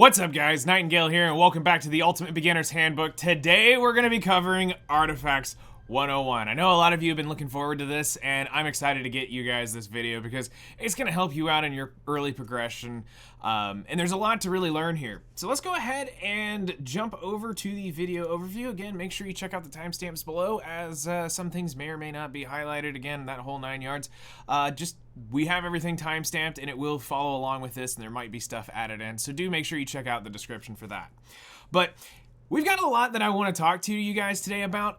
What's up guys, Nightingale here and welcome back to the Ultimate Beginner's Handbook. Today we're going to be covering Artifacts 101. I know a lot of you have been looking forward to this and I'm excited to get you guys this video because it's going to help you out in your early progression and there's a lot to really learn here. So let's go ahead and jump over to the video overview. Again, make sure you check out the timestamps below as some things may or may not be highlighted. Again, that whole 9 yards. We have everything timestamped and it will follow along with this and there might be stuff added in. So do make sure you check out the description for that. But we've got a lot that I want to talk to you guys today about.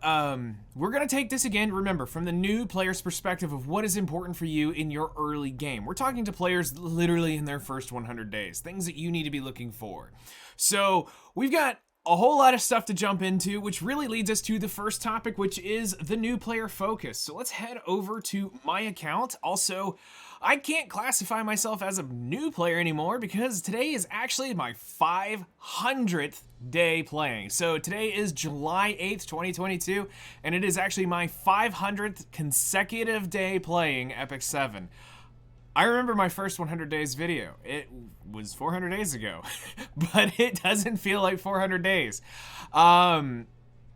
We're going to take this again, remember, from the new player's perspective of what is important for you in your early game. We're talking to players literally in their first 100 days, things that you need to be looking for. So we've got a whole lot of stuff to jump into, which really leads us to the first topic, which is the new player focus. So let's head over to my account. Also, I can't classify myself as a new player anymore because today is actually my 500th day playing. So today is July 8th, 2022, and it is actually my 500th consecutive day playing Epic 7. I remember my first 100 days video. It was 400 days ago, but it doesn't feel like 400 days. No,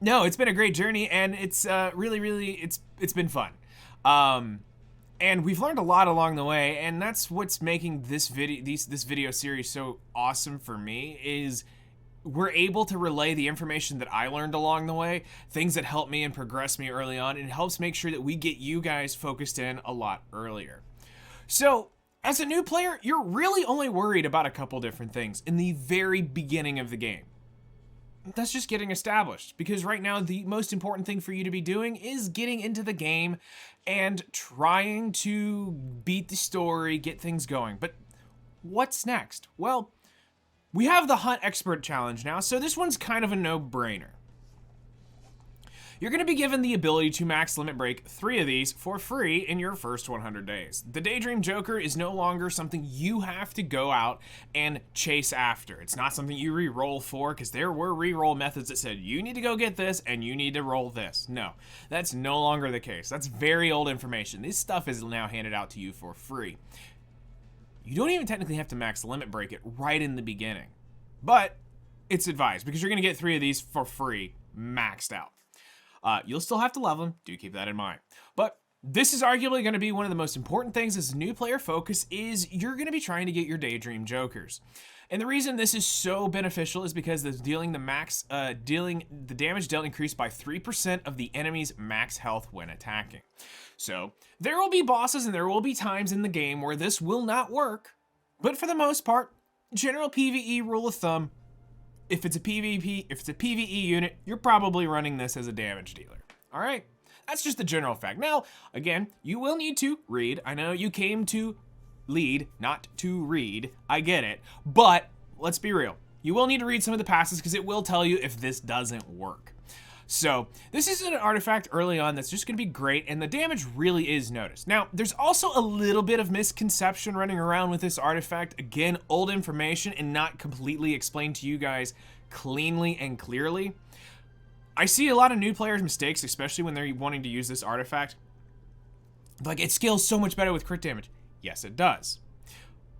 it's been a great journey and it's it's been fun. And we've learned a lot along the way, and that's what's making this video series so awesome for me is we're able to relay the information that I learned along the way, things that helped me and progress me early on, and it helps make sure that we get you guys focused in a lot earlier. So, as a new player, you're really only worried about a couple different things in the very beginning of the game. That's just getting established, because right now the most important thing for you to be doing is getting into the game and trying to beat the story, get things going. But what's next? Well, we have the Hunt Expert Challenge now, so this one's kind of a no-brainer. You're going to be given the ability to max limit break 3 of these for free in your first 100 days. The Daydream Joker is no longer something you have to go out and chase after. It's not something you re-roll for, because there were re-roll methods that said you need to go get this and you need to roll this. No, that's no longer the case. That's very old information. This stuff is now handed out to you for free. You don't even technically have to max limit break it right in the beginning, but it's advised because you're going to get 3 of these for free maxed out. You'll still have to level them, do keep that in mind. But this is arguably going to be one of the most important things as a new player focus is you're going to be trying to get your Daydream Jokers. And the reason this is so beneficial is because the damage dealt increased by 3% of the enemy's max health when attacking. So there will be bosses and there will be times in the game where this will not work, but for the most part, general PvE rule of thumb, if it's a PvE unit, you're probably running this as a damage dealer. All right, that's just the general fact. Now, again, you will need to read. I know you came to lead, not to read. I get it, but let's be real. You will need to read some of the passes because it will tell you if this doesn't work. So this is an artifact early on that's just going to be great, and the damage really is noticed. Now, there's also a little bit of misconception running around with this artifact. Again, old information and not completely explained to you guys cleanly and clearly. I see a lot of new players' mistakes, especially when they're wanting to use this artifact. Like, it scales so much better with crit damage. Yes, it does.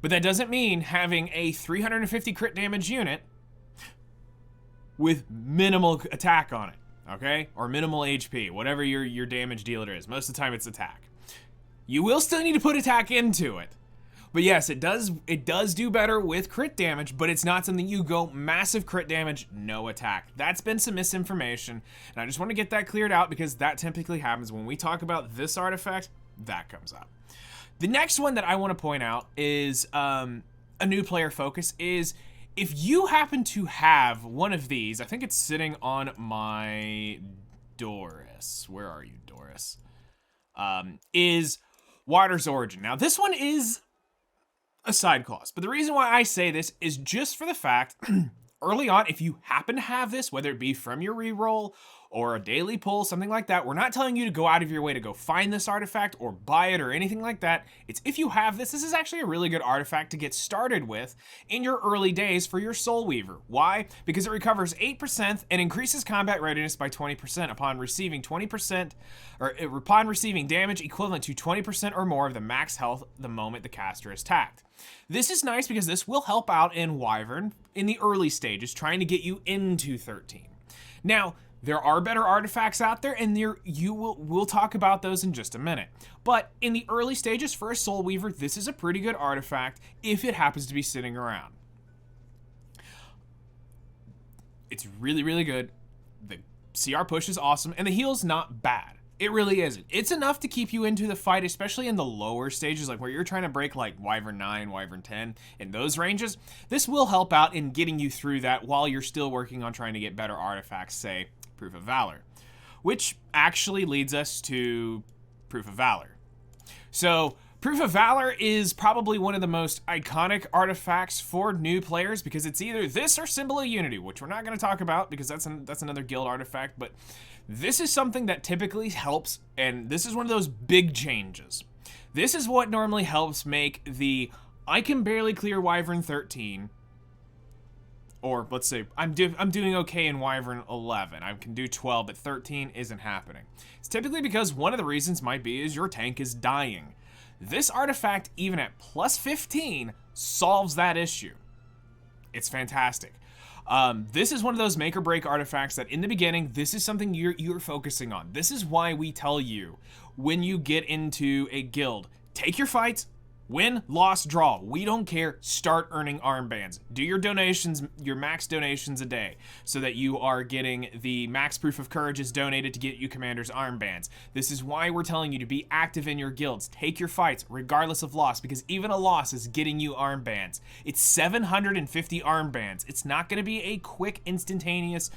But that doesn't mean having a 350 crit damage unit with minimal attack on it. Okay, or minimal HP, whatever your damage dealer is. Most of the time it's attack. You will still need to put attack into it. But yes, it does do better with crit damage, but it's not something you go massive crit damage, no attack. That's been some misinformation, and I just want to get that cleared out because that typically happens when we talk about this artifact, that comes up. The next one that I want to point out is a new player focus is if you happen to have one of these, I think it's sitting on my Doris. Where are you, Doris? Is Water's Origin. Now, this one is a side clause, but the reason why I say this is just for the fact, early on, if you happen to have this, whether it be from your reroll or a daily pull, something like that. We're not telling you to go out of your way to go find this artifact or buy it or anything like that. It's if you have this is actually a really good artifact to get started with in your early days for your Soul Weaver. Why? Because it recovers 8% and increases combat readiness by 20% upon receiving 20% or upon receiving damage equivalent to 20% or more of the max health the moment the caster is attacked. This is nice because this will help out in Wyvern in the early stages, trying to get you into 13. Now, there are better artifacts out there, and we'll talk about those in just a minute. But in the early stages for a Soul Weaver, this is a pretty good artifact if it happens to be sitting around. It's really, really good. The CR push is awesome, and the heal's not bad. It really isn't. It's enough to keep you into the fight, especially in the lower stages, like where you're trying to break like Wyvern 9, Wyvern 10, in those ranges. This will help out in getting you through that while you're still working on trying to get better artifacts, say Proof of Valor, which actually leads us to Proof of Valor. So Proof of Valor is probably one of the most iconic artifacts for new players because it's either this or Symbol of Unity, which we're not going to talk about because that's another guild artifact, but this is something that typically helps, and this is one of those big changes. This is what normally helps make the I can barely clear Wyvern 13, or let's say I'm doing okay in Wyvern 11. I can do 12, but 13 isn't happening. It's typically because one of the reasons might be is your tank is dying. This artifact, even at plus 15, solves that issue. It's fantastic. This is one of those make or break artifacts that in the beginning, this is something you're focusing on. This is why we tell you when you get into a guild, take your fights, win, loss, draw. We don't care. Start earning armbands. Do your donations, your max donations a day, so that you are getting the max proof of courage is donated to get you commander's armbands. This is why we're telling you to be active in your guilds. Take your fights, regardless of loss, because even a loss is getting you armbands. It's 750 armbands. It's not going to be a quick, instantaneous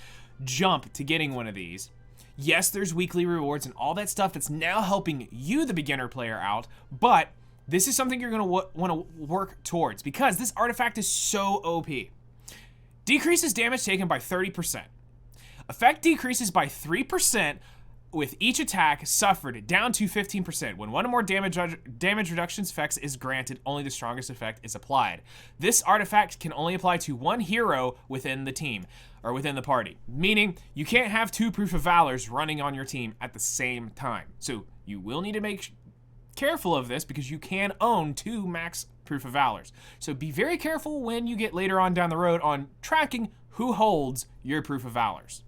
jump to getting one of these. Yes, there's weekly rewards and all that stuff that's now helping you, the beginner player, out, but this is something you're going to want to work towards because this artifact is so OP. Decreases damage taken by 30%. Effect decreases by 3% with each attack suffered down to 15%. When one or more damage reductions effects is granted, only the strongest effect is applied. This artifact can only apply to one hero within the team or within the party, meaning you can't have two Proof of Valors running on your team at the same time. So you will need to make careful of this because you can own two max Proof of Valors. So be very careful when you get later on down the road on tracking who holds your Proof of Valors.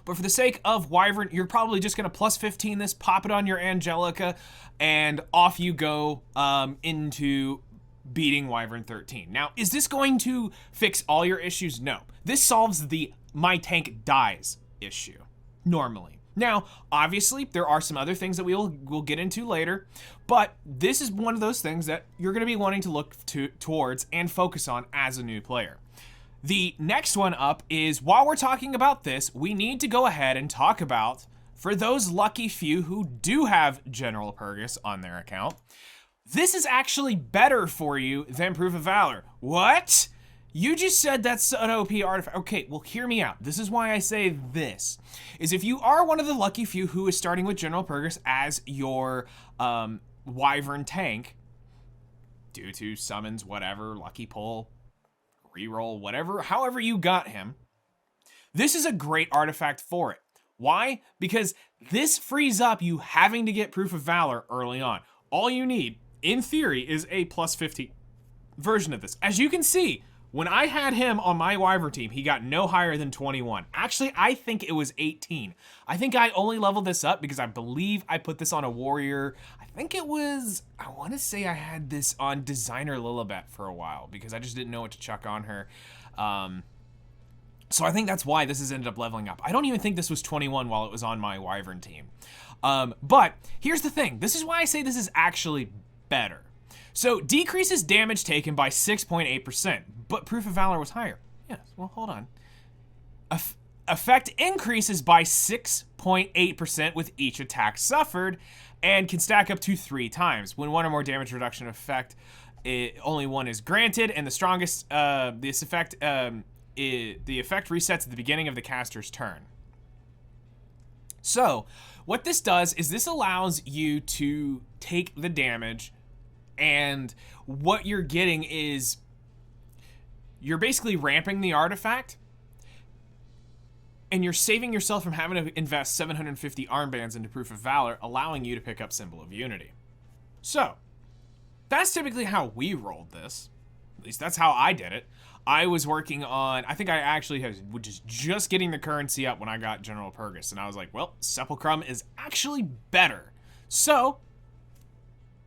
But for the sake of Wyvern, you're probably just gonna plus 15 this, pop it on your Angelica, and off you go into beating Wyvern 13. Now, is this going to fix all your issues? No. This solves the my tank dies issue, normally. Now, obviously, there are some other things that we'll get into later, but this is one of those things that you're going to be wanting to look towards and focus on as a new player. The next one up is, while we're talking about this, we need to go ahead and talk about, for those lucky few who do have General Purgus on their account, this is actually better for you than Proof of Valor. What? You just said that's an OP artifact. Okay, well, hear me out. This is why I say this, is if you are one of the lucky few who is starting with General Purgus as your Wyvern tank, due to summons, whatever, lucky pull, reroll, whatever, however you got him, this is a great artifact for it. Why? Because this frees up you having to get Proof of Valor early on. All you need, in theory, is a plus 50 version of this. As you can see, when I had him on my Wyvern team, he got no higher than 21. Actually, I think it was 18. I think I only leveled this up because I believe I put this on a warrior. I think it was, I want to say I had this on Designer Lilibet for a while because I just didn't know what to chuck on her. So I think that's why this has ended up leveling up. I don't even think this was 21 while it was on my Wyvern team. But here's the thing. This is why I say this is actually better. So decreases damage taken by 6.8%, but Proof of Valor was higher. Yes, well, hold on. Effect increases by 6.8% with each attack suffered and can stack up to 3 times. When one or more damage reduction effect, only one is granted, and the strongest, the effect resets at the beginning of the caster's turn. So what this does is this allows you to take the damage, and what you're getting is you're basically ramping the artifact, and you're saving yourself from having to invest 750 armbands into Proof of Valor, allowing you to pick up Symbol of Unity. So that's typically how we rolled this. At least that's how I did it. I was working on, I think I actually was just getting the currency up when I got General Purgus, and I was like, well, Sepulchrum is actually better. So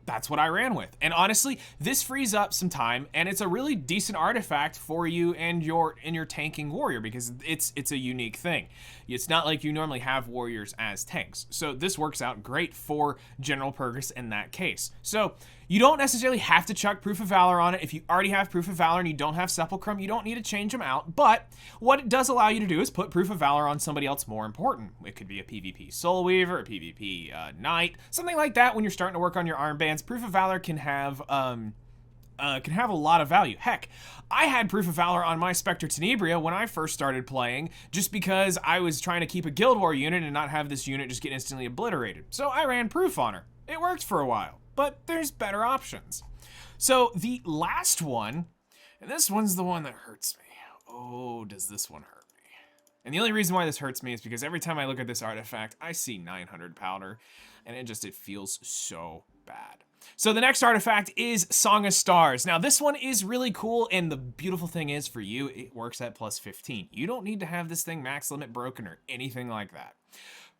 that's what I ran with. And honestly, this frees up some time, and it's a really decent artifact for you and your tanking warrior, because it's a unique thing. It's not like you normally have warriors as tanks. So this works out great for General Purgus in that case. So you don't necessarily have to chuck Proof of Valor on it. If you already have Proof of Valor and you don't have Sepulchrum, you don't need to change them out. But what it does allow you to do is put Proof of Valor on somebody else more important. It could be a PvP Soul Weaver, a PvP Knight, something like that. When you're starting to work on your armbands, Proof of Valor can have a lot of value. Heck, I had Proof of Valor on my Spectre Tenebria when I first started playing, just because I was trying to keep a Guild War unit and not have this unit just get instantly obliterated. So I ran Proof on her. It worked for a while, but there's better options. So the last one, and this one's the one that hurts me. Oh, does this one hurt me? And the only reason why this hurts me is because every time I look at this artifact, I see 900 powder, and it feels so bad. So the next artifact is Song of Stars. Now this one is really cool, and the beautiful thing is for you, it works at plus 15. You don't need to have this thing max limit broken or anything like that.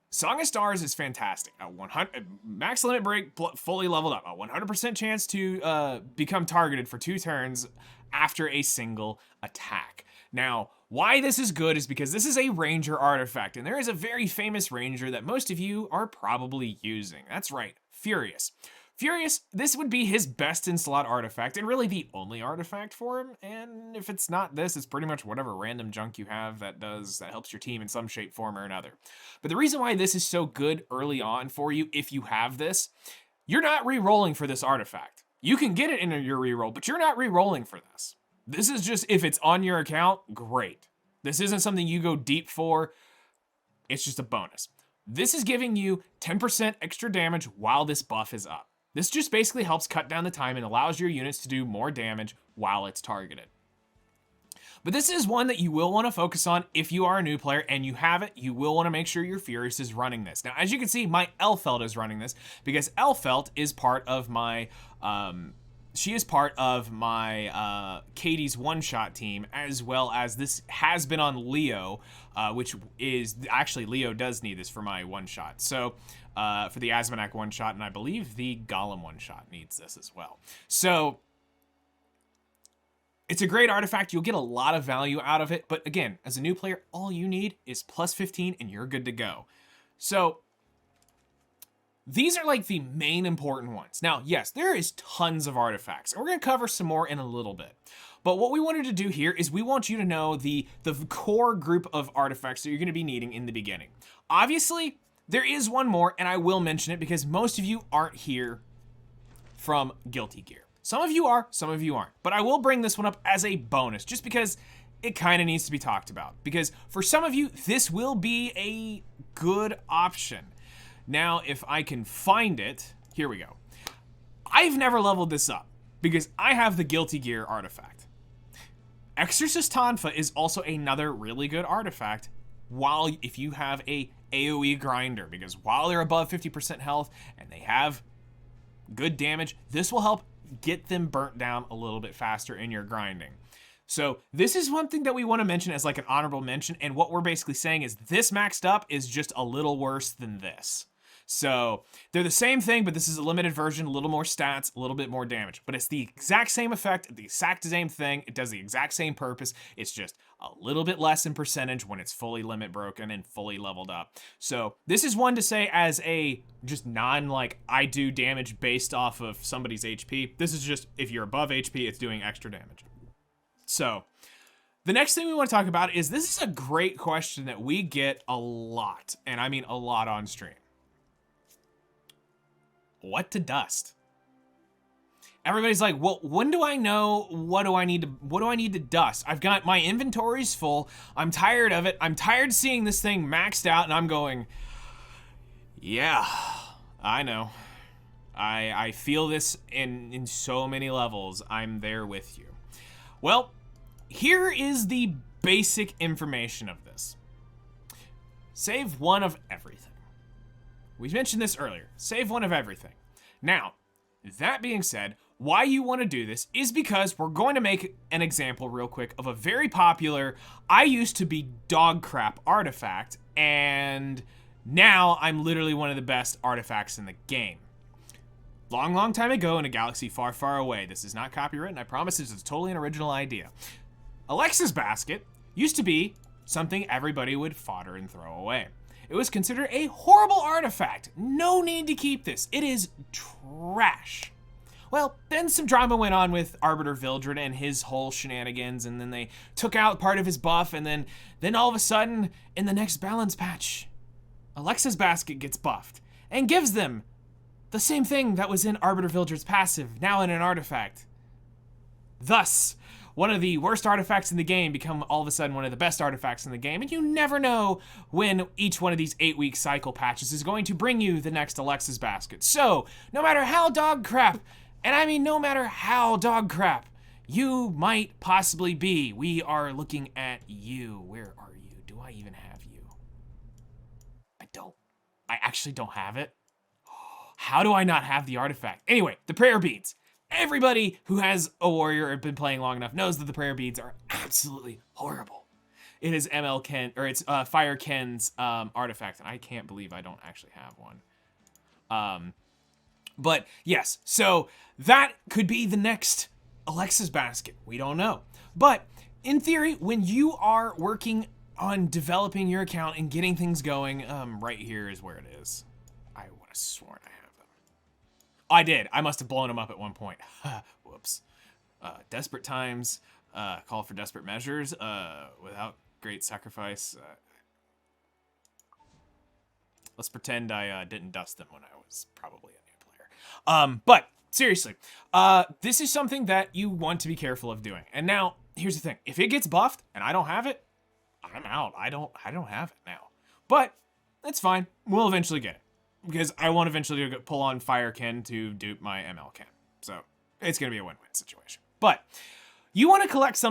Song of Stars is fantastic. A 100 max limit break, fully leveled up. A 100% chance to become targeted for 2 turns after a single attack. Now, why this is good is because this is a ranger artifact, and there is a very famous ranger that most of you are probably using. That's right, Furious. Furious, this would be his best in slot artifact, and really the only artifact for him. And if it's not this, it's pretty much whatever random junk you have that helps your team in some shape, form, or another. But the reason why this is so good early on for you, if you have this, you're not re-rolling for this artifact. You can get it in your re-roll, but you're not re-rolling for this. This is just, if it's on your account, great. This isn't something you go deep for. It's just a bonus. This is giving you 10% extra damage while this buff is up. This just basically helps cut down the time and allows your units to do more damage while it's targeted. But this is one that you will want to focus on if you are a new player and you have it. You will want to make sure your Furious is running this. Now, as you can see, my Elfelt is running this because Elfelt is part of my Katie's one-shot team, as well as this has been on Leo, which is actually, Leo does need this for my one-shot. So for the Asmonak one-shot, and I believe the Golem one-shot needs this as well. So it's a great artifact. You'll get a lot of value out of it. But again, as a new player, all you need is plus 15 and you're good to go. So these are like the main important ones. Now, yes, there is tons of artifacts, and we're going to cover some more in a little bit. But what we wanted to do here is we want you to know the core group of artifacts that you're going to be needing in the beginning. Obviously, there is one more, and I will mention it because most of you aren't here from Guilty Gear. Some of you are, some of you aren't. But I will bring this one up as a bonus, just because it kind of needs to be talked about. Because for some of you, this will be a good option. Now, if I can find it, here we go. I've never leveled this up because I have the Guilty Gear artifact. Exorcist Tonfa is also another really good artifact if you have a AoE grinder, because while they're above 50% health and they have good damage, this will help get them burnt down a little bit faster in your grinding. So this is one thing that we want to mention as like an honorable mention, and what we're basically saying is this maxed up is just a little worse than this. So they're the same thing, but this is a limited version, a little more stats, a little bit more damage. But it's the exact same effect, the exact same thing. It does the exact same purpose. It's just a little bit less in percentage when it's fully limit broken and fully leveled up. So this is one to say as a just I do damage based off of somebody's HP. This is just if you're above HP, it's doing extra damage. So the next thing we want to talk about is this is a great question that we get a lot, and I mean a lot on stream. What to dust? Everybody's like, well, when do I know what do I need to dust? I've got my inventory's full. I'm tired of it. I'm tired of seeing this thing maxed out, and I'm going, Yeah, I know. I feel this in so many levels. I'm there with you. Well, here is the basic information of this. Save one of everything. We mentioned this earlier. Save one of everything. Now, that being said, why you want to do this is because we're going to make an example real quick of a very popular, I used to be dog crap artifact, and now I'm literally one of the best artifacts in the game. Long, long time ago in a galaxy far, far away. This is not copywritten. I promise this is totally an original idea. Alexa's basket used to be something everybody would fodder and throw away. It was considered a horrible artifact. No need to keep this. It is trash. Well, then some drama went on with Arbiter Vildred and his whole shenanigans, and then they took out part of his buff, and then all of a sudden, in the next balance patch, Alexa's basket gets buffed and gives them the same thing that was in Arbiter Vildred's passive, now in an artifact. Thus, one of the worst artifacts in the game become all of a sudden one of the best artifacts in the game, and you never know when each one of these 8-week cycle patches is going to bring you the next Alexa's basket. So, no matter how dog crap, and I mean no matter how dog crap you might possibly be, we are looking at you. Where are you? Do I even have you? I don't. I actually don't have it. How do I not have the artifact? Anyway, the prayer beads. Everybody who has a warrior or been playing long enough knows that the prayer beads are absolutely horrible. It is ML Ken, or it's Fire Ken's artifact, and I can't believe I don't actually have one. But yes, so that could be the next Alexa's basket. We don't know. But in theory, when you are working on developing your account and getting things going, right here is where it is. I would have sworn I have them. I did. I must have blown them up at one point. Whoops. Desperate times, call for desperate measures, without great sacrifice. Let's pretend I didn't dust them when I was probably a new player. But seriously, this is something that you want to be careful of doing. And now, here's the thing. If it gets buffed and I don't have it, I'm out. I don't have it now. But that's fine. We'll eventually get it. Because I want eventually to pull on Fire Ken to dupe my ML Ken. So it's going to be a win-win situation. But you want to collect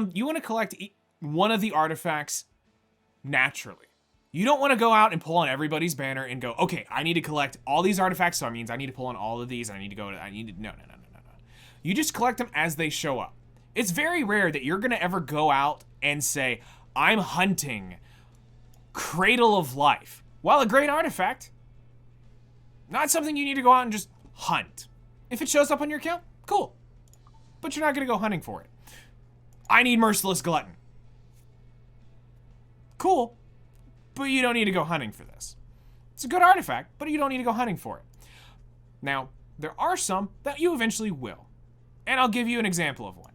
one of the artifacts naturally. You don't want to go out and pull on everybody's banner and go, okay, I need to collect all these artifacts, so that means I need to pull on all of these, and no. You just collect them as they show up. It's very rare that you're going to ever go out and say, I'm hunting Cradle of Life. While a great artifact, not something you need to go out and just hunt. If it shows up on your account, cool. But you're not going to go hunting for it. I need Merciless Glutton. Cool. But you don't need to go hunting for this. It's a good artifact, but you don't need to go hunting for it. Now, there are some that you eventually will. And I'll give you an example of one.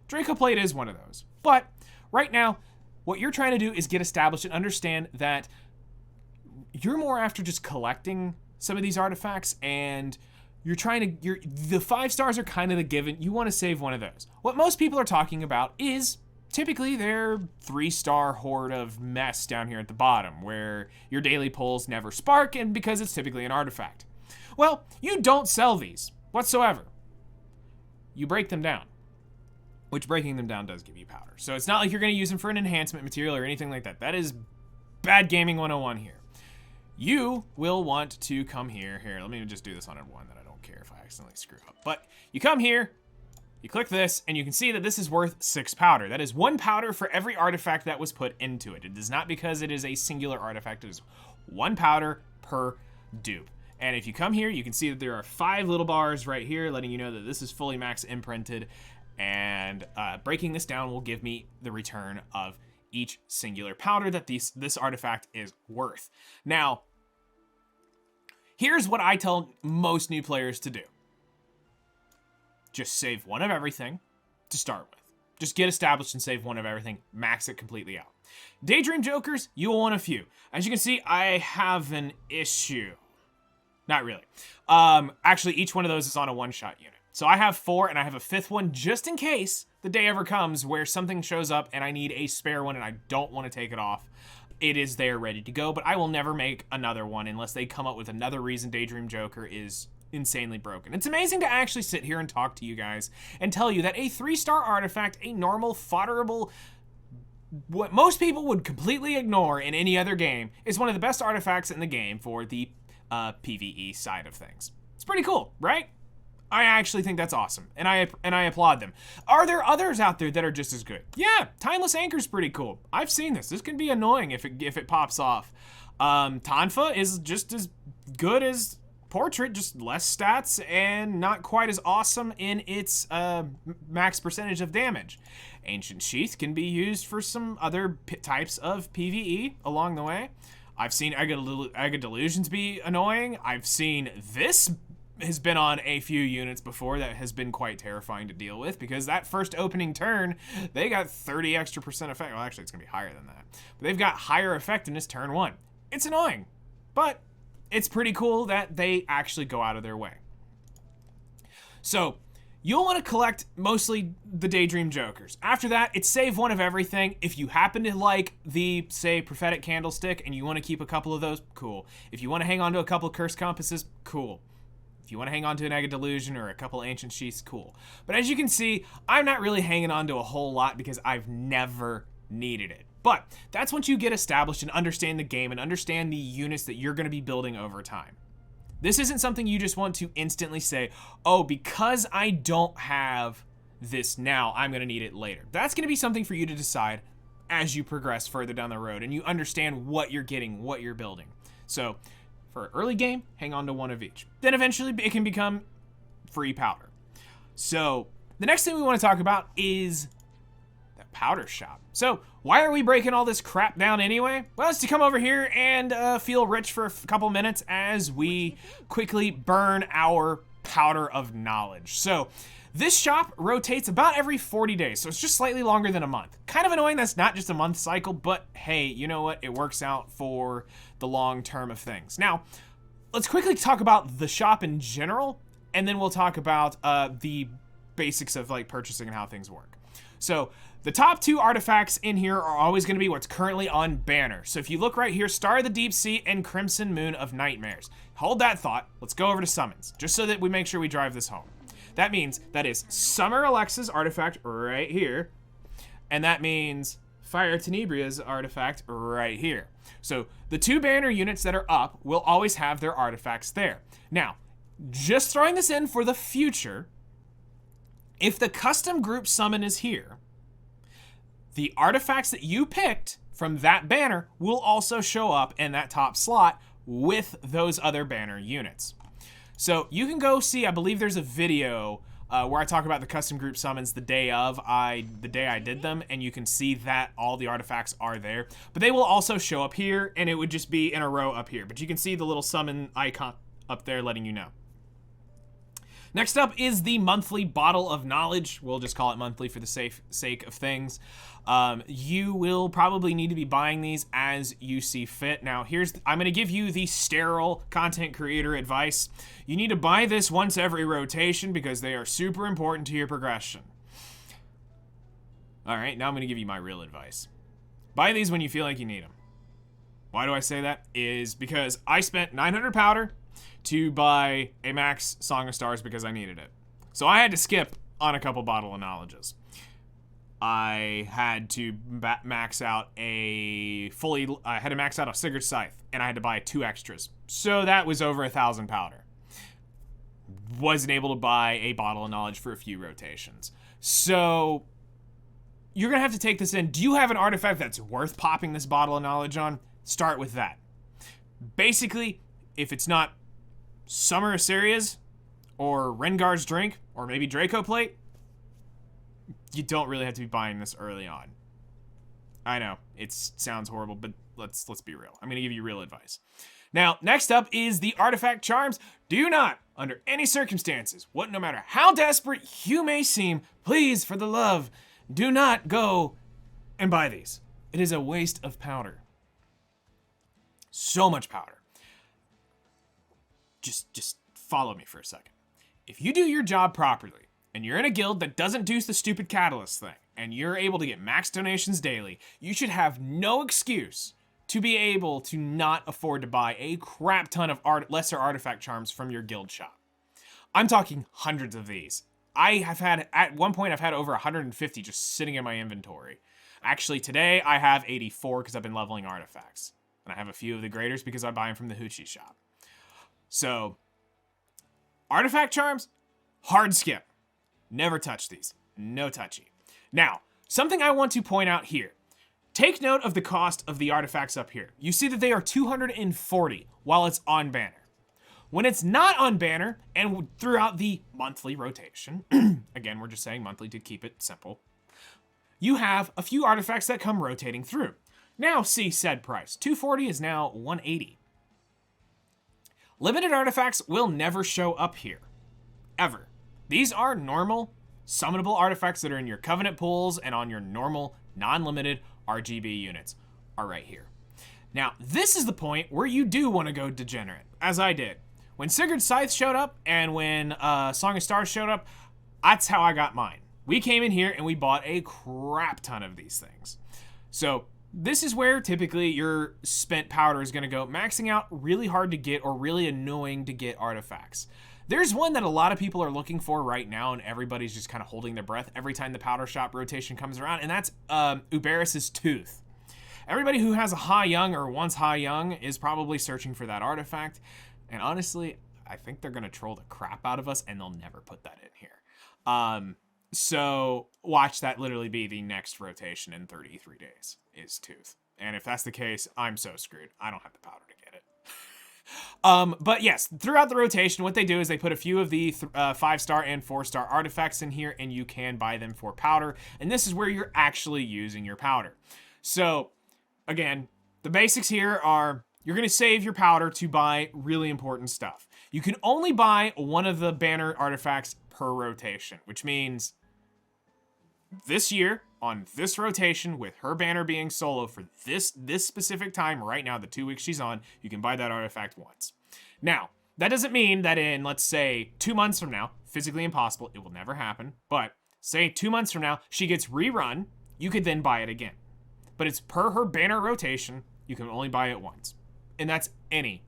Draco Plate is one of those. But right now, what you're trying to do is get established and understand that you're more after just collecting some of these artifacts, and you're trying to, the 5 stars are kind of the given. You want to save one of those. What most people are talking about is typically their 3-star horde of mess down here at the bottom, where your daily pulls never spark, and because it's typically an artifact. Well, you don't sell these whatsoever. You break them down, which breaking them down does give you powder. So it's not like you're going to use them for an enhancement material or anything like that. That is bad gaming 101 here. You will want to come here. Here, let me just do this on one that I don't care if I accidentally screw up. But you come here, you click this, and you can see that this is worth 6 powder. That is 1 powder for every artifact that was put into it. It is not because it is a singular artifact. It is 1 powder per dupe. And if you come here, you can see that there are 5 little bars right here letting you know that this is fully max imprinted. And breaking this down will give me the return of each singular powder that this artifact is worth. Now, here's what I tell most new players to do. Just save one of everything to start with. Just get established and save one of everything. Max it completely out. Daydream Jokers, you will want a few. As you can see, I have an issue. Not really. Actually, each one of those is on a one-shot unit. So I have 4 and I have a 5th one just in case the day ever comes where something shows up and I need a spare one and I don't want to take it off. It is there ready to go, but I will never make another one unless they come up with another reason Daydream Joker is insanely broken. It's amazing to actually sit here and talk to you guys and tell you that a 3-star artifact, a normal, fodderable, what most people would completely ignore in any other game, is one of the best artifacts in the game for the PvE side of things. It's pretty cool, right? I actually think that's awesome, and I applaud them. Are there others out there that are just as good? Yeah, Timeless Anchor's pretty cool. I've seen this. This can be annoying if it pops off. Tonfa is just as good as Portrait, just less stats and not quite as awesome in its max percentage of damage. Ancient Sheath can be used for some other types of PvE along the way. I've seen Aga Delusions be annoying. I've seen this has been on a few units before that has been quite terrifying to deal with, because that first opening turn, they got 30 extra % effect. Well, actually, it's going to be higher than that. But they've got higher effectiveness turn 1. It's annoying, but it's pretty cool that they actually go out of their way. So you'll want to collect mostly the Daydream Jokers. After that, it's save one of everything. If you happen to like the, say, Prophetic Candlestick and you want to keep a couple of those, cool. If you want to hang on to a couple of Cursed Compasses, cool. If you want to hang on to an Egg of Delusion or a couple Ancient Sheaths, cool. But as you can see, I'm not really hanging on to a whole lot because I've never needed it. But that's once you get established and understand the game and understand the units that you're going to be building over time. This isn't something you just want to instantly say, oh, because I don't have this now, I'm going to need it later. That's going to be something for you to decide as you progress further down the road and you understand what you're getting, what you're building. So for early game, hang on to one of each. Then eventually it can become free powder. So the next thing we want to talk about is the powder shop. So why are we breaking all this crap down anyway? Well, it's to come over here and feel rich for a couple minutes as we quickly burn our powder of knowledge. So this shop rotates about every 40 days, so it's just slightly longer than a month. Kind of annoying that's not just a month cycle, but hey, you know what? It works out for the long term of things. Now, let's quickly talk about the shop in general, and then we'll talk about the basics of like purchasing and how things work. So the top 2 artifacts in here are always going to be what's currently on banner. So if you look right here, Star of the Deep Sea and Crimson Moon of Nightmares. Hold that thought. Let's go over to summons, just so that we make sure we drive this home. That means that is Summer Alexa's artifact right here, and that means Fire Tenebria's artifact right here. So the 2 banner units that are up will always have their artifacts there. Now, just throwing this in for the future, if the custom group summon is here, the artifacts that you picked from that banner will also show up in that top slot with those other banner units. So you can go see, I believe there's a video where I talk about the custom group summons the day I did them, and you can see that all the artifacts are there. But they will also show up here, and it would just be in a row up here. But you can see the little summon icon up there letting you know. Next up is the monthly Bottle of Knowledge. We'll just call it monthly for the sake of things. You will probably need to be buying these as you see fit. Now, I'm going to give you the sterile content creator advice. You need to buy this once every rotation because they are super important to your progression. All right, now I'm going to give you my real advice. Buy these when you feel like you need them. Why do I say that? Is because I spent 900 powder to buy a max Song of Stars because I needed it. So I had to skip on a couple Bottle of Knowledges. I had to max out I had to max out a Sigurd's Scythe, and I had to buy 2 extras. So that was over 1,000 powder. Wasn't able to buy a Bottle of Knowledge for a few rotations. So you're gonna have to take this in. Do you have an artifact that's worth popping this Bottle of Knowledge on? Start with that. Basically, if it's not Summer Assyria's or Rengar's Drink or maybe Draco Plate, you don't really have to be buying this early on. I know, it sounds horrible, but let's be real. I'm going to give you real advice. Now, next up is the Artifact Charms. Do not, under any circumstances, no matter how desperate you may seem, please, for the love, do not go and buy these. It is a waste of powder. So much powder. Just follow me for a second. if you do your job properly, and you're in a guild that doesn't do the stupid catalyst thing, and you're able to get max donations daily, you should have no excuse to be able to not afford to buy a crap ton of lesser artifact charms from your guild shop. I'm talking hundreds of these. At one point, I've had over 150 just sitting in my inventory. Actually, today I have 84 because I've been leveling artifacts. And I have a few of the graders because I buy them from the Hoochie shop. So, artifact charms, hard skip. Never touch these. No touchy. Now, something I want to point out here. Take note of the cost of the artifacts up here. You see that they are 240 while it's on banner. When it's not on banner and throughout the monthly rotation, again, we're just saying monthly to keep it simple, you have a few artifacts that come rotating through. Now see said price. 240 is now 180. Limited artifacts will never show up here. Ever. These are normal, summonable artifacts that are in your Covenant pools and on your normal, non-limited RGB units are right here. Now, this is the point where you do want to go degenerate, as I did. When Sigurd's Scythe showed up and when Song of Stars showed up, that's how I got mine. We came in here and we bought a crap ton of these things. So this is where typically your spent powder is going to go, maxing out really hard to get or really annoying to get artifacts. There's one that a lot of people are looking for right now and everybody's just kind of holding their breath every time the powder shop rotation comes around, and that's Uberis's Tooth. Everybody who has a High Young or wants High Young is probably searching for that artifact, and honestly, I think they're going to troll the crap out of us and they'll never put that in here. So watch that literally be the next rotation in 33 days is Tooth. And if that's the case, I'm so screwed. I don't have the powder to get it. But yes, throughout the rotation, what they do is they put a few of the 5-star and 4-star artifacts in here, and you can buy them for powder. And this is where you're actually using your powder. So again, the basics here are you're going to save your powder to buy really important stuff. You can only buy one of the banner artifacts per rotation, which means this year, on this rotation, with her banner being solo for this specific time right now, the 2 weeks she's on, you can buy that artifact once. Now, that doesn't mean that in, let's say, 2 months from now, physically impossible, it will never happen, but say 2 months from now, she gets rerun, you could then buy it again. But it's per her banner rotation, you can only buy it once. And that's any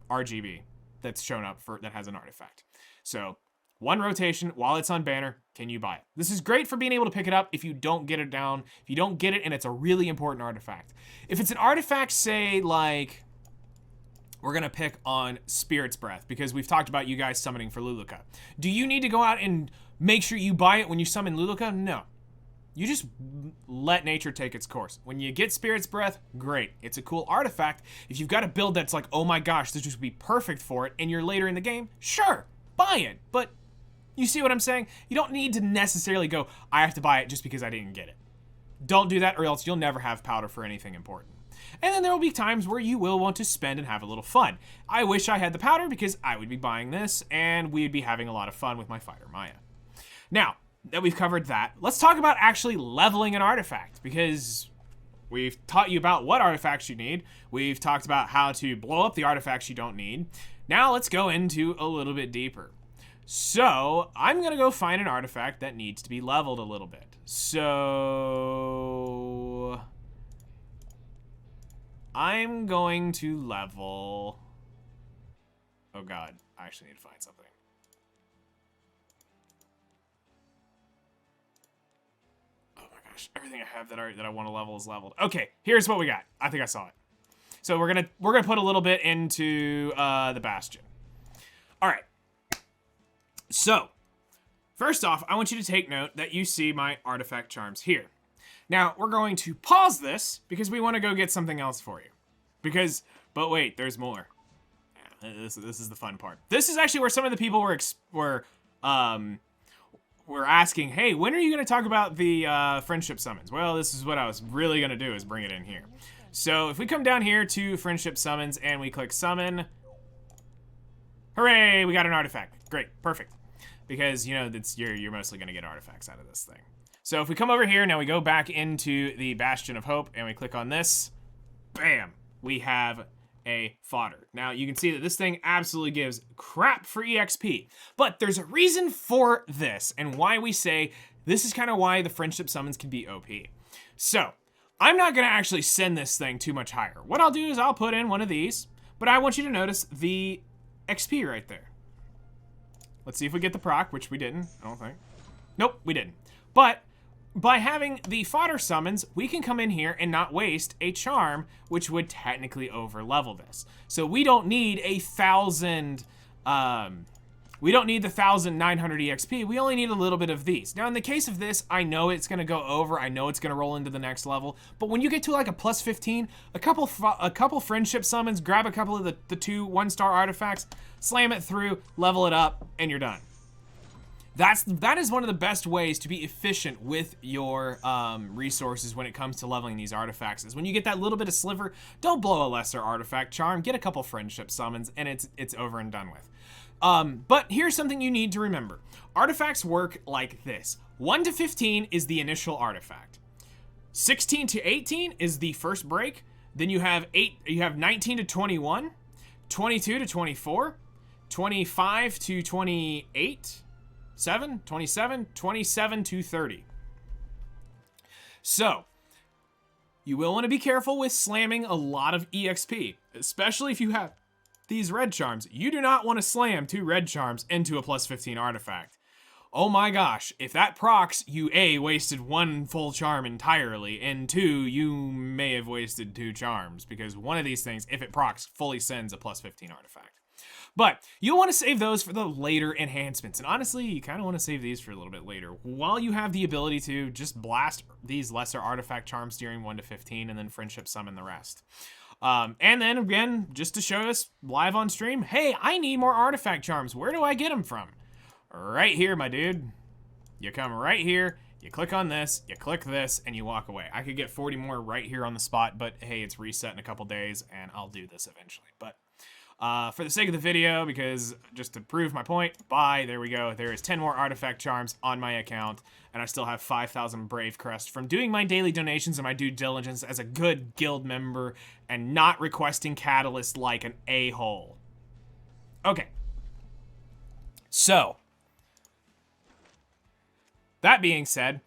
RGB that's shown up that has an artifact. So, one rotation while it's on banner, can you buy it? This is great for being able to pick it up if you don't get it down, if you don't get it and it's a really important artifact. If it's an artifact, say like, we're gonna pick on Spirit's Breath because we've talked about you guys summoning for Luluka. Do you need to go out and make sure you buy it when you summon Luluka? No. You just let nature take its course. When you get Spirit's Breath, great. It's a cool artifact. If you've got a build that's like, oh my gosh, this would be perfect for it, and you're later in the game, sure, buy it. But you see what I'm saying? You don't need to necessarily go, I have to buy it just because I didn't get it. Don't do that or else you'll never have powder for anything important. And then there will be times where you will want to spend and have a little fun. I wish I had the powder because I would be buying this and we'd be having a lot of fun with my fighter Maya. Now, that we've covered that, let's talk about actually leveling an artifact, because we've taught you about what artifacts you need. We've talked about how to blow up the artifacts you don't need. Now let's go into a little bit deeper. So I'm going to go find an artifact that needs to be leveled a little bit. So I'm going to level... Oh god, I actually need to find something. Everything I have that I want to level is leveled. Okay, here's what we got. I think I saw it. So we're gonna put a little bit into the Bastion. All right. So first off, I want you to take note that you see my artifact charms here. Now we're going to pause this because we want to go get something else for you. But wait, there's more. Yeah, this is the fun part. This is actually where some of the people were asking, hey, when are you going to talk about the friendship summons? Well, this is what I was really going to do, is bring it in here. So if we come down here to friendship summons and we click summon, hooray, we got an artifact. Great, perfect. Because, you know, you're mostly going to get artifacts out of this thing. So if we come over here, now we go back into the Bastion of Hope and we click on this, bam, we have a fodder. Now, you can see that this thing absolutely gives crap for EXP, but there's a reason for this and why we say this is kind of why the friendship summons can be OP. So, I'm not gonna actually send this thing too much higher. What I'll do is I'll put in one of these, but I want you to notice the XP right there. Let's see if we get the proc, which we didn't, I don't think. Nope, we didn't. But by having the fodder summons, we can come in here and not waste a charm, which would technically over level this. So we don't need a 1,000, we don't need the 1,900 EXP, we only need a little bit of these. Now in the case of this, I know it's gonna go over, I know it's gonna roll into the next level, but when you get to like a plus 15, a couple friendship summons, grab a couple of the 2 1-star artifacts, slam it through, level it up, and you're done. That is one of the best ways to be efficient with your resources when it comes to leveling these artifacts. Is when you get that little bit of sliver, don't blow a lesser artifact charm, get a couple friendship summons, and it's over and done with. But here's something you need to remember. Artifacts work like this. 1 to 15 is the initial artifact. 16 to 18 is the first break. Then you have 19 to 21, 22 to 24, 25 to 28, 27 to 30. So, you will want to be careful with slamming a lot of EXP, especially if you have these red charms. You do not want to slam 2 red charms into a plus 15 artifact. Oh my gosh, if that procs, you A, wasted 1 full charm entirely, and 2, you may have wasted 2 charms, because one of these things, if it procs, fully sends a plus 15 artifact. But you'll want to save those for the later enhancements. And honestly, you kind of want to save these for a little bit later. While you have the ability to just blast these lesser artifact charms during 1 to 15 and then friendship summon the rest. And then again, just to show us live on stream, hey, I need more artifact charms. Where do I get them from? Right here, my dude. You come right here, you click on this, you click this, and you walk away. I could get 40 more right here on the spot, but hey, it's reset in a couple days, and I'll do this eventually. But for the sake of the video, because just to prove my point, there we go. There is 10 more artifact charms on my account, and I still have 5,000 Brave Crest from doing my daily donations and my due diligence as a good guild member and not requesting catalyst like an a-hole. Okay. So, that being said,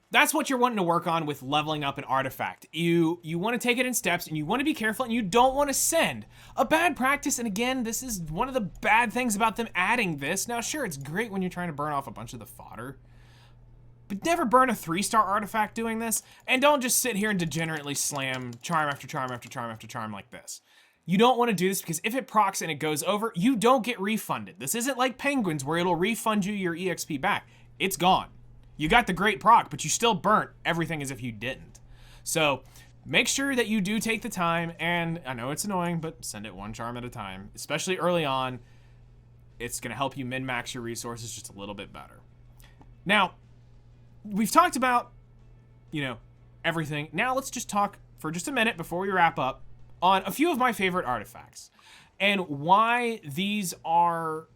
that's what you're wanting to work on with leveling up an artifact. You want to take it in steps, and you want to be careful, and you don't want to send. A bad practice, and again, this is one of the bad things about them adding this. Now, sure, it's great when you're trying to burn off a bunch of the fodder, but never burn a 3-star artifact doing this, and don't just sit here and degenerately slam charm after charm after charm after charm like this. You don't want to do this because if it procs and it goes over, you don't get refunded. This isn't like Penguins where it'll refund you your EXP back. It's gone. You got the great proc, but you still burnt everything as if you didn't. So make sure that you do take the time, and I know it's annoying, but send it 1 charm at a time, especially early on. It's gonna help you min-max your resources just a little bit better. Now, we've talked about, everything. Now let's just talk for just a minute before we wrap up on a few of my favorite artifacts and why these are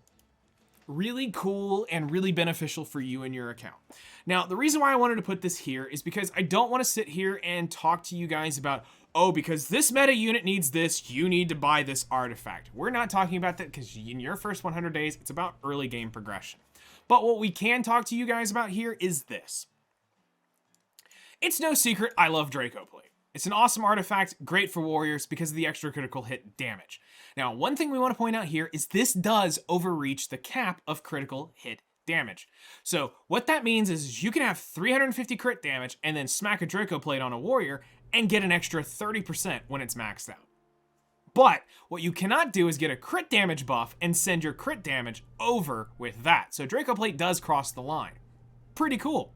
really cool and really beneficial for you and your account. Now, the reason why I wanted to put this here is because I don't want to sit here and talk to you guys about, oh, because this meta unit needs this, you need to buy this artifact. We're not talking about that because in your first 100 days, it's about early game progression. But what we can talk to you guys about here is this. It's no secret I love Draco Plate. It's an awesome artifact, great for warriors because of the extra critical hit damage. Now, one thing we want to point out here is this does overreach the cap of critical hit damage. So what that means is you can have 350 crit damage and then smack a Draco Plate on a warrior and get an extra 30% when it's maxed out. But what you cannot do is get a crit damage buff and send your crit damage over with that. So Draco Plate does cross the line. Pretty cool.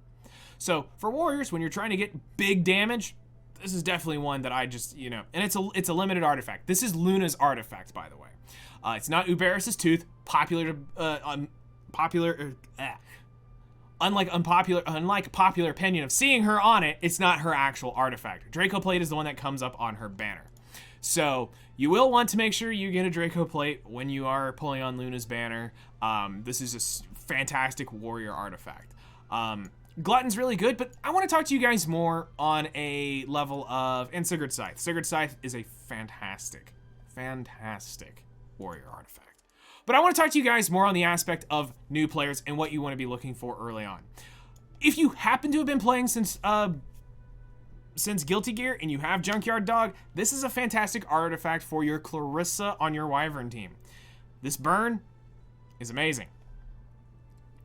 So for warriors, when you're trying to get big damage, this is definitely one that I just, and it's a limited artifact. This is Luna's artifact, by the way. It's not Uberis's Tooth, unlike popular opinion of seeing her on it, it's not her actual artifact. Draco Plate is the one that comes up on her banner. So you will want to make sure you get a Draco Plate when you are pulling on Luna's banner. This is a fantastic warrior artifact. Glutton's really good, but I want to talk to you guys more on a level of, and Sigurd's Scythe. Sigurd's Scythe is a fantastic fantastic warrior artifact. But I want to talk to you guys more on the aspect of new players and what you want to be looking for early on. If you happen to have been playing since Guilty Gear and you have Junkyard Dog, this is a fantastic artifact for your Clarissa on your Wyvern team. This burn is amazing.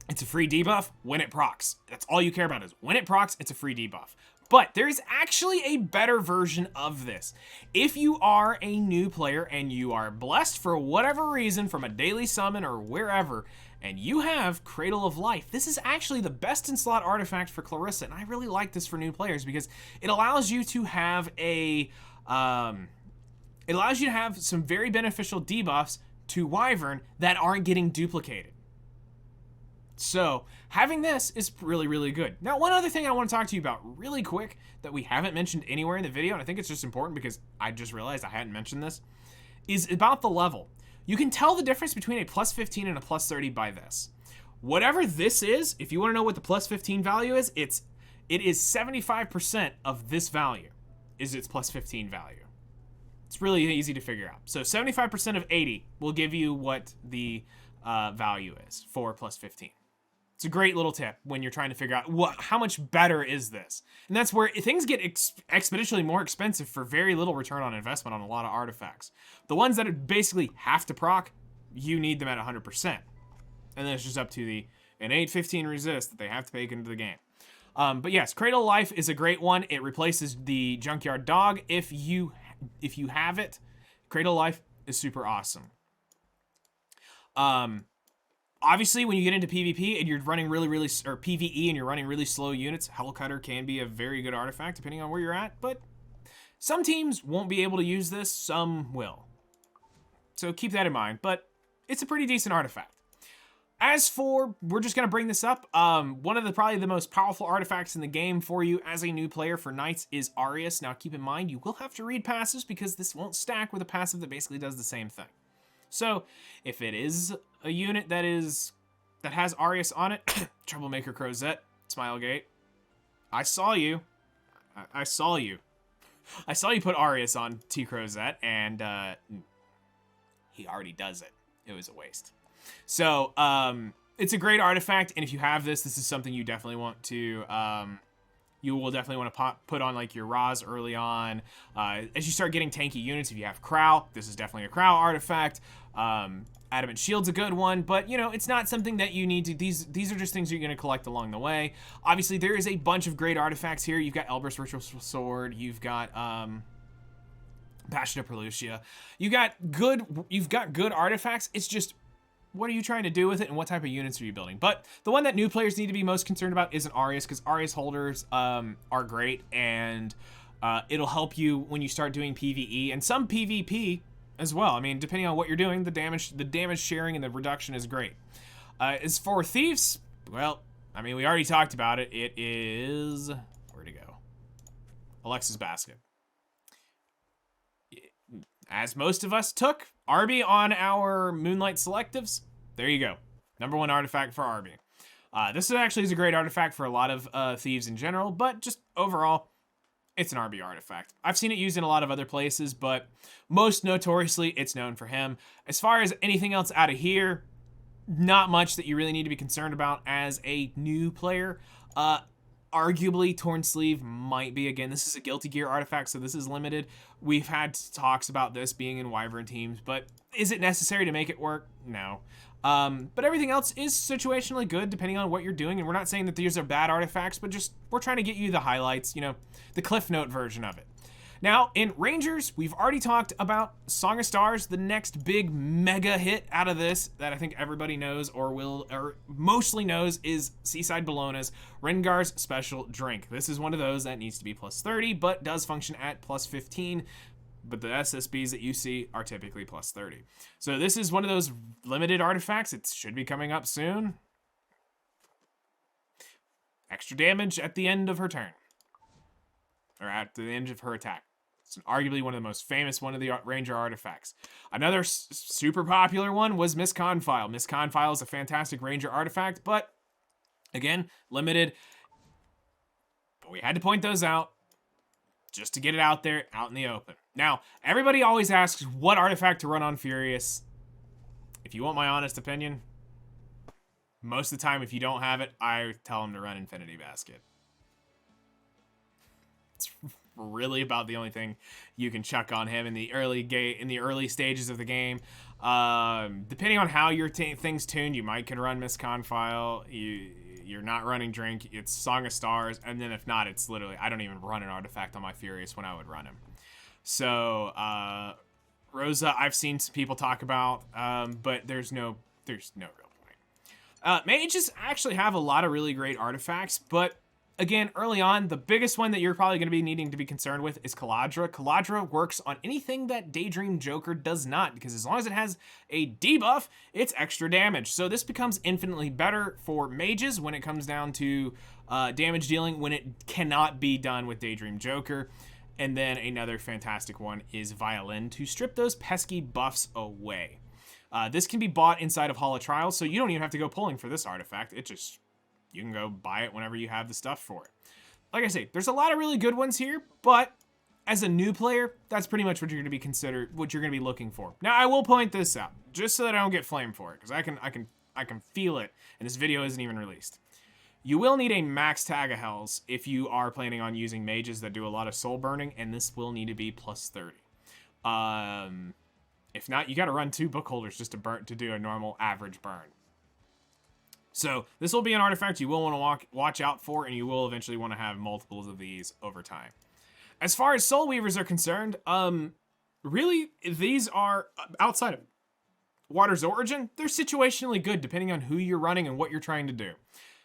It's a free debuff when it procs. That's all you care about is when it procs, it's a free debuff. But there is actually a better version of this. If you are a new player and you are blessed for whatever reason from a daily summon or wherever, and you have Cradle of Life, this is actually the best in slot artifact for Clarissa, and I really like this for new players because it allows you to have some very beneficial debuffs to Wyvern that aren't getting duplicated. So having this is really, really good. Now, one other thing I want to talk to you about really quick that we haven't mentioned anywhere in the video, and I think it's just important because I just realized I hadn't mentioned this, is about the level. You can tell the difference between a plus 15 and a plus 30 by this. Whatever this is, if you want to know what the plus 15 value is, it is 75% of this value is its plus 15 value. It's really easy to figure out. So 75% of 80 will give you what the value is for plus 15. It's a great little tip when you're trying to figure out how much better is this. And that's where things get exponentially more expensive for very little return on investment on a lot of artifacts. The ones that basically have to proc, you need them at 100%. And then it's just up to the innate 15 resist that they have to bake into the game. But yes, Cradle of Life is a great one. It replaces the Junkyard Dog. If you have it, Cradle of Life is super awesome. Obviously, when you get into PvP and you're running or PvE and you're running really slow units, Hellcutter can be a very good artifact depending on where you're at, but some teams won't be able to use this, some will. So keep that in mind, but it's a pretty decent artifact. As for, we're just going to bring this up, one of probably the most powerful artifacts in the game for you as a new player for Knights is Arius. Now keep in mind, you will have to read passives because this won't stack with a passive that basically does the same thing. So if it is a unit that has Arius on it, Troublemaker Crozet, Smilegate, I saw you. I saw you. I saw you put Arius on T Crozet, and he already does it. It was a waste. So it's a great artifact, and if you have this is something you definitely want to. You will definitely want to put on like your Raz early on. As you start getting tanky units, if you have Crow, this is definitely a Crow artifact. Adamant Shield's a good one, but you know, it's not something that you need to, these are just things you're going to collect along the way. Obviously, there is a bunch of great artifacts here. You've got Elbrus Ritual Sword, you've got Passion of Perlucia. You've got good artifacts. It's just, what are you trying to do with it and what type of units are you building? But the one that new players need to be most concerned about isn't Arius, because Arius holders are great, and it'll help you when you start doing PvE and some PvP as well. I mean, depending on what you're doing, the damage sharing and the reduction is great. As for Thieves, well, I mean, we already talked about it. It is, where'd it go? Alexa's Basket. As most of us took Arby on our Moonlight selectives, there you go. #1 artifact for Arby. This actually is a great artifact for a lot of Thieves in general, but just overall, it's an Arby artifact. I've seen it used in a lot of other places, but most notoriously, it's known for him. As far as anything else out of here, not much that you really need to be concerned about as a new player. Arguably, Torn Sleeve might be. Again, this is a Guilty Gear artifact, so this is limited. We've had talks about this being in Wyvern teams, but is it necessary to make it work? No. But everything else is situationally good depending on what you're doing, and we're not saying that these are bad artifacts, but just we're trying to get you the highlights, you know, the Cliff Note version of it. Now, in Rangers, we've already talked about Song of Stars, the next big mega hit out of this that I think everybody knows or mostly knows is Seaside Bologna's Rengar's Special Drink. This is one of those that needs to be plus 30, but does function at plus 15. But the SSBs that you see are typically plus 30. So this is one of those limited artifacts. It should be coming up soon. Extra damage at the end of her turn. Or at the end of her attack. It's arguably one of the most famous one of the Ranger artifacts. Another super popular one was Miss Confile. Miss Confile is a fantastic Ranger artifact, but again, limited. But we had to point those out just to get it out there, out in the open. Now, everybody always asks what artifact to run on Furious. If you want my honest opinion, most of the time, if you don't have it, I tell them to run Infinity Basket. It's really about the only thing you can chuck on him in the early stages of the game. Depending on how your thing's tuned, you might can run Miscon File. You're not running Drink. It's Song of Stars, and then if not, it's literally I don't even run an artifact on my Furious when I would run him. So Rosa, I've seen some people talk about, but there's no real point. Mages actually have a lot of really great artifacts, but again, early on, the biggest one that you're probably going to be needing to be concerned with is Caladra. Caladra works on anything that Daydream Joker does not, because as long as it has a debuff, it's extra damage. So this becomes infinitely better for mages when it comes down to damage dealing when it cannot be done with Daydream Joker. And then another fantastic one is Violin to strip those pesky buffs away. This can be bought inside of Hall of Trials, so you don't even have to go pulling for this artifact. You can go buy it whenever you have the stuff for it. Like I say, there's a lot of really good ones here, but as a new player, that's pretty much what you're going to be looking for. Now, I will point this out, just so that I don't get flamed for it, because I can feel it, and this video isn't even released. You will need a max tag of hells if you are planning on using mages that do a lot of soul burning, and this will need to be plus 30. If not, you got to run 2 book holders just to do a normal average burn. So this will be an artifact you will want to watch out for, and you will eventually want to have multiples of these over time. As far as Soul Weavers are concerned, really, these are outside of Water's Origin. They're situationally good depending on who you're running and what you're trying to do.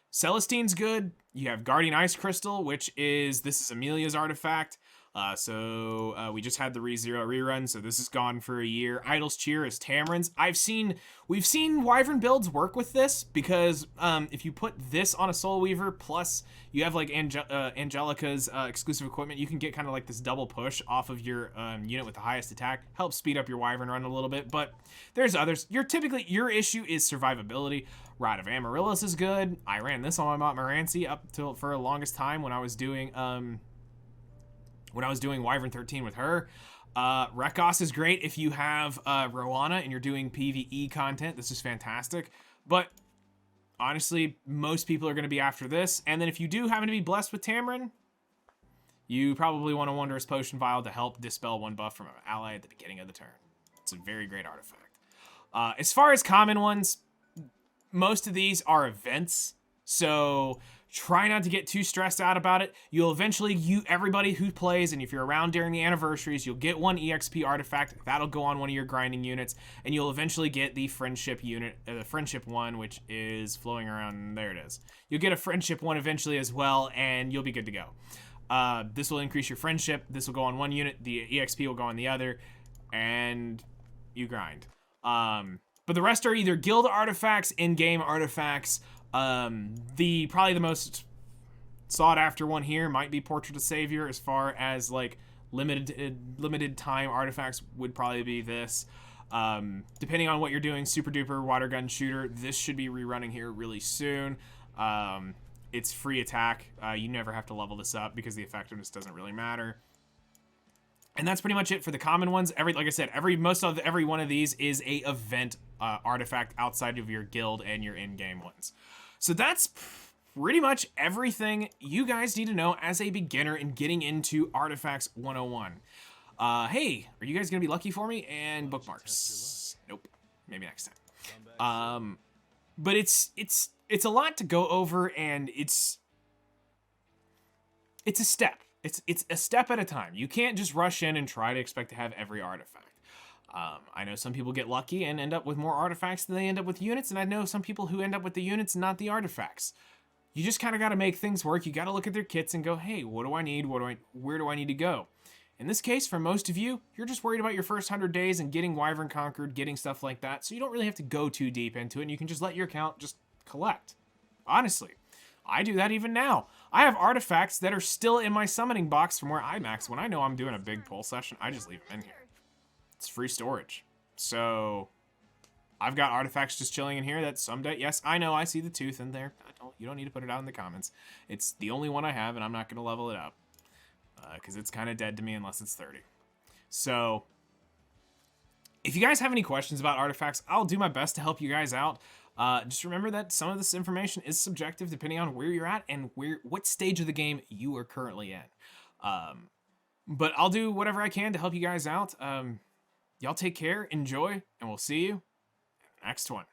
Celestine's good. You have Guardian Ice Crystal, this is Amelia's artifact. We just had the ReZero rerun, so this is gone for a year. Idol's Cheer is Tamarin's. We've seen Wyvern builds work with this, because if you put this on a Soul Weaver, plus you have like Angelica's exclusive equipment, you can get kind of like this double push off of your unit with the highest attack. Helps speed up your Wyvern run a little bit, but there's others. Your issue is survivability. Rod of Amaryllis is good. I ran this on my Montmorency for the longest time when I was doing Wyvern 13 with her. Rekos is great if you have Rowana and you're doing PvE content. This is fantastic. But honestly, most people are going to be after this. And then if you do happen to be blessed with Tamarin, you probably want a Wondrous Potion Vial to help dispel one buff from an ally at the beginning of the turn. It's a very great artifact. As far as common ones, most of these are events. So try not to get too stressed out about it. You'll eventually, everybody who plays, and if you're around during the anniversaries, you'll get one EXP artifact. That'll go on one of your grinding units, and you'll eventually get the friendship unit, the friendship one, which is flowing around. There it is. You'll get a friendship one eventually as well, and you'll be good to go. This will increase your friendship. This will go on one unit. The EXP will go on the other, and you grind. But the rest are either guild artifacts, in-game artifacts. Probably the most sought after one here might be Portrait of Savior. As far as like limited time artifacts would probably be this. Depending on what you're doing, Super Duper Water Gun Shooter, this should be rerunning here really soon. It's free attack. You never have to level this up because the effectiveness doesn't really matter. And that's pretty much it for the common ones. Like I said, every one of these is a event artifact outside of your guild and your in-game ones. So that's pretty much everything you guys need to know as a beginner in getting into Artifacts 101. Hey, are you guys gonna be lucky for me? And bookmarks. Nope. Maybe next time. But it's a lot to go over, and it's a step. It's a step at a time. You can't just rush in and try to expect to have every artifact. I know some people get lucky and end up with more artifacts than they end up with units, and I know some people who end up with the units, not the artifacts. You just kind of got to make things work. You got to look at their kits and go, hey, what do I need? Where do I need to go? In this case, for most of you, you're just worried about your first 100 days and getting Wyvern Conquered, getting stuff like that, so you don't really have to go too deep into it, and you can just let your account just collect. Honestly, I do that even now. I have artifacts that are still in my summoning box from where I max. When I know I'm doing a big pull session, I just leave them in here. It's free storage. So I've got artifacts just chilling in here that someday, yes, I know, I see the tooth in there. You don't need to put it out in the comments. It's the only one I have, and I'm not going to level it up because it's kind of dead to me unless it's 30. So if you guys have any questions about artifacts, I'll do my best to help you guys out. Just remember that some of this information is subjective depending on where you're at and what stage of the game you are currently in. But I'll do whatever I can to help you guys out. Y'all take care, enjoy, and we'll see you next one.